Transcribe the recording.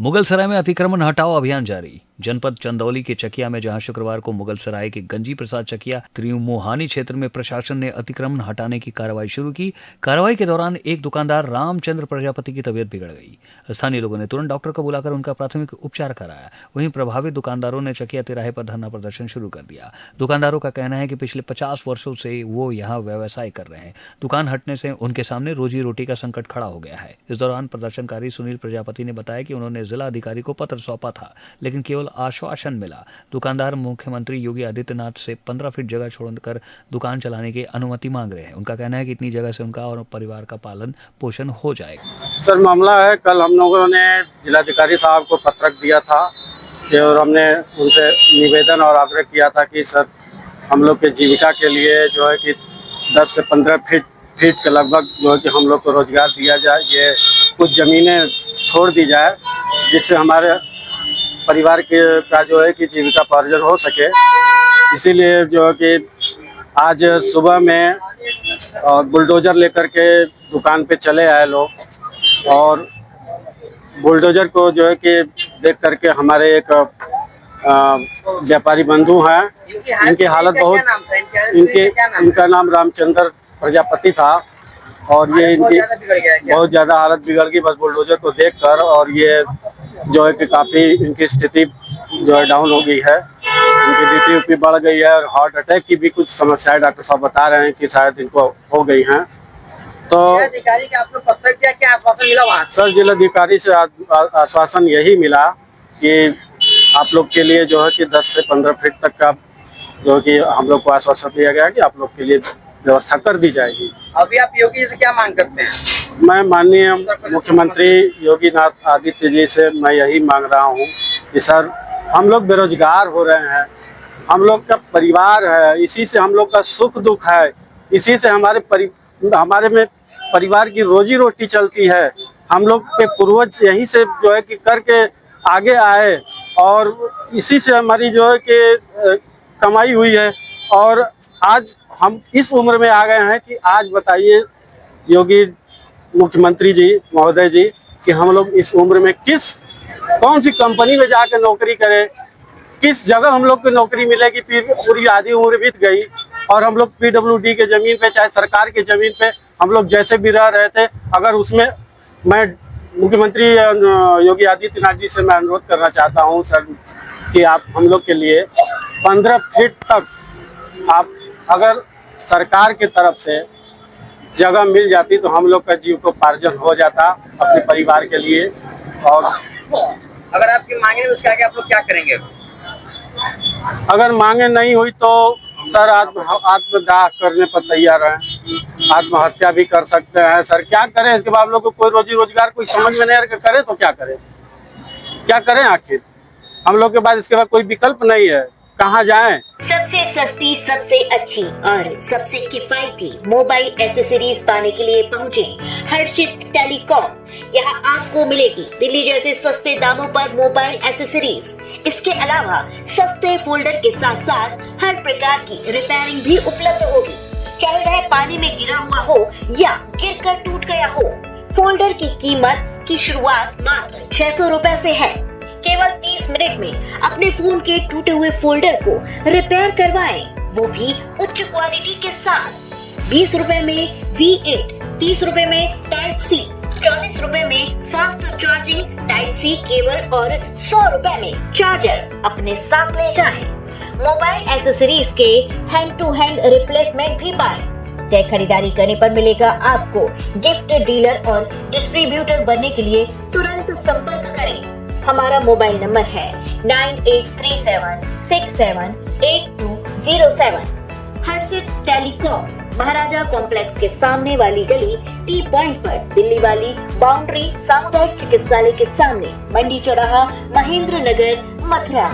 मुगलसराय में अतिक्रमण हटाओ अभियान जारी। जनपद चंदौली के चकिया में जहां शुक्रवार को मुगलसराय के गंजी प्रसाद चकिया त्रिमोहानी क्षेत्र में प्रशासन ने अतिक्रमण हटाने की कार्रवाई शुरू की। कार्रवाई के दौरान एक दुकानदार रामचंद्र प्रजापति की तबीयत बिगड़ गई। स्थानीय लोगों ने तुरंत डॉक्टर को बुलाकर उनका प्राथमिक उपचार कराया। वहीं प्रभावित दुकानदारों ने चकिया तिराहे पर धरना प्रदर्शन शुरू कर दिया। दुकानदारों का कहना है कि पिछले 50 वर्षों से वो यहाँ व्यवसाय कर रहे हैं। दुकान हटने से उनके सामने रोजी रोटी का संकट खड़ा हो गया है। इस दौरान प्रदर्शनकारी सुनील प्रजापति ने बताया कि उन्होंने जिला अधिकारी को पत्र सौंपा था, लेकिन केवल आश्वासन मिला। दुकानदार मुख्यमंत्री योगी आदित्यनाथ से 15 फीट जगह छोड़कर दुकान चलाने की अनुमति मांग रहे हैं। उनका कहना है कि इतनी जगह से उनका और परिवार का पालन पोषण हो जाएगा। सर, मामला है, कल हम लोगों ने जिलाधिकारी साहब को पत्रक दिया था और हमने उनसे निवेदन और आग्रह किया था कि सर हम लोग के जीविका के लिए जो है कि 10 से 15 फीट के लगभग जो है कि हम लोग को रोजगार दिया जाए, ये कुछ ज़मीनें छोड़ दी जाए जिससे हमारे परिवार के का जो है कि जीविका पार्जन हो सके। इसीलिए जो है कि आज सुबह में बुलडोज़र लेकर के दुकान पे चले आए लोग, और बुलडोज़र को जो है कि देख करके हमारे एक व्यापारी बंधु हैं, इनकी हालत बहुत, इनका नाम रामचंद्र प्रजापति था और ये इनकी बहुत ज़्यादा हालत बिगड़ गई बस बुलडोज़र को देखकर, और ये जो है कि काफ़ी इनकी स्थिति जो है डाउन हो गई है। इनकी बीपी उपी बढ़ गई है और हार्ट अटैक की भी कुछ समस्याएं डॉक्टर साहब बता रहे हैं कि शायद इनको हो गई हैं। तो अधिकारी का आपको पत्र दिया, क्या आश्वासन मिला वहाँ? सर, जिलाधिकारी से आश्वासन यही मिला कि आप लोग के लिए जो है कि 10 से 15 फीट तक का जो है कि हम लोग को आश्वासन दिया गया कि आप लोग के लिए व्यवस्था कर दी जाएगी। अभी आप योगी जी से क्या मांग करते हैं? मैं माननीय मुख्यमंत्री योगी नाथ आदित्य जी से मैं यही मांग रहा हूँ कि सर हम लोग बेरोजगार हो रहे हैं, हम लोग का परिवार है, इसी से हम लोग का सुख दुख है, इसी से हमारे में परिवार की रोजी रोटी चलती है। हम लोग के पूर्वज यहीं से जो है कि करके आगे आए और इसी से हमारी जो है कि कमाई हुई है, और आज हम इस उम्र में आ गए हैं कि आज बताइए योगी मुख्यमंत्री जी महोदय जी कि हम लोग इस उम्र में कौन सी कंपनी में जाकर नौकरी करें, किस जगह हम लोग को नौकरी मिलेगी। पूरी आधी उम्र बीत गई और हम लोग PWD के ज़मीन पे, चाहे सरकार के ज़मीन पे हम लोग जैसे भी रह रहे थे, अगर उसमें मैं मुख्यमंत्री योगी आदित्यनाथ जी से मैं अनुरोध करना चाहता हूँ सर कि आप हम लोग के लिए 15 फीट तक आप अगर सरकार की तरफ से जगह मिल जाती तो हम लोग का जीविकोपार्जन हो जाता अपने परिवार के लिए। और अगर आपकी मांगे नहीं उसके आगे आप लोग क्या करेंगे? अगर मांगे नहीं हुई तो सर आत्मदाह करने पर तैयार हैं, आत्महत्या भी कर सकते हैं। सर क्या करें, इसके बाद हम लोग को कोई रोजी रोजगार कोई समझ में नहीं आ रहा, करें तो क्या करें आखिर हम लोग के पास इसके बाद कोई विकल्प नहीं है, कहाँ जाएं? सबसे सस्ती, सबसे अच्छी और सबसे किफायती मोबाइल एसेसरीज पाने के लिए पहुँचे हर्षित टेलीकॉम। यहाँ आपको मिलेगी दिल्ली जैसे सस्ते दामों पर मोबाइल एसेसरीज। इसके अलावा सस्ते फोल्डर के साथ साथ हर प्रकार की रिपेयरिंग भी उपलब्ध होगी, चाहे वह पानी में गिरा हुआ हो या गिरकर टूट गया हो। फोल्डर की कीमत की शुरुआत मात्र 600 रुपए से है। केवल 30 मिनट में अपने फोन के टूटे हुए फोल्डर को रिपेयर करवाएं, वो भी उच्च क्वालिटी के साथ। 20 रुपए में V8, 30 रुपए में टाइप C, 40 रुपए में fast charging type C cable और 100 रुपए में चार्जर अपने साथ ले जाएं। मोबाइल एसेसरीज के हैंड टू हैंड रिप्लेसमेंट भी पाएं। चाहे खरीदारी करने पर मिलेगा आपको गिफ्ट डीलर और डिस्ट्रीब्यूटर बनने के लिए तुरंत संपर्क करें। हमारा मोबाइल नंबर है 9837678207। हर्षित टेलीकॉम, महाराजा कॉम्प्लेक्स के सामने वाली गली, टी पॉइंट पर, दिल्ली वाली बाउंड्री, सामुदायिक चिकित्सालय के सामने, मंडी चौराहा, महेंद्र नगर, मथुरा।